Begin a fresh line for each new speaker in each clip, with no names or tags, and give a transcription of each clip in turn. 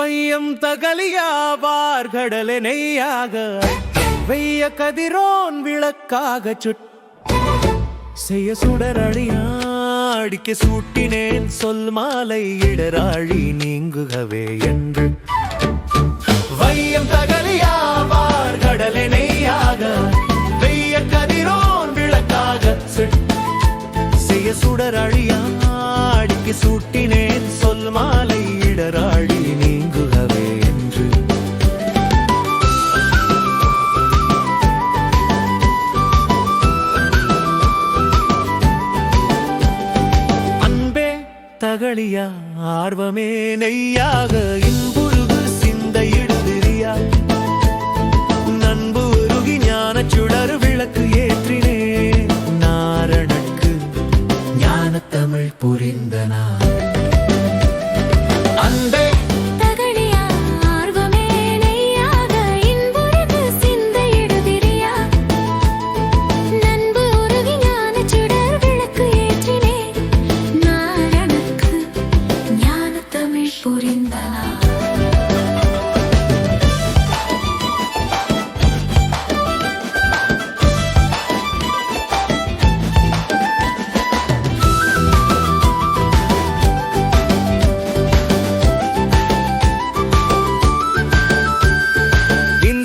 வையம் தகலியாவார் கடலை நெய்யாக வெய்ய கதிரோன் விளக்காக செய்ய சுடரழியாடிக்க சூட்டினேன் சொல் மாலை இடராழி நீங்குகவே என்று வையம் தகலியாவார் கடலை நெய்யாக வெய்ய கதிரோன் விளக்காக செய்ய சுடரழியாடிக்க சூட்டினேன் சொல் மாலை இடராழி நீங்குகவே என்று அன்பே தகழியா ஆர்வமே நெய்யாக இன்புருகு சிந்தையிடுதிரியா நண்பு உருகி ஞான சுடர் விளக்கு ஏற்றினே நாரணக்கு ஞான தமிழ் புரிந்தனா அன்பே
தகழியா ஆர்வமே நெய்யாக இன்புருகு சிந்தையிடுதிரியா நண்பு உருகி ஞான சுடர் விளக்கு ஏற்றினே நாரணக்கு ஞான தமிழ் புரிந்தனா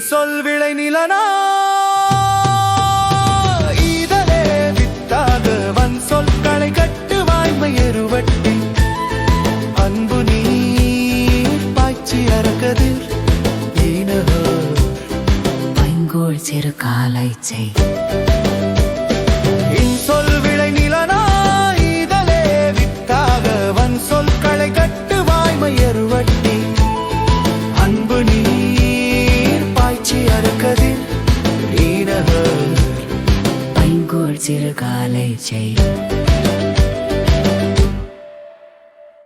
சொல் விளை நிலனா இதலே வித்தாக வன் சொற்களை கட்டு வாய்மை எருவட்டி அன்பு நீர் பாய்ச்சி அறக்கதிர் ஈனகர்
பைங்கோள் சிறு காலை செய்
சொல் விளை நிலனா இதலே வித்தாக வன் சொற்களை கட்டு வாய்மை எருவட்டி அன்பு நீர் பாய்ச்சி அறக்கதிர் ஈனகர்
பைங்கோள் சிறு காலை செய்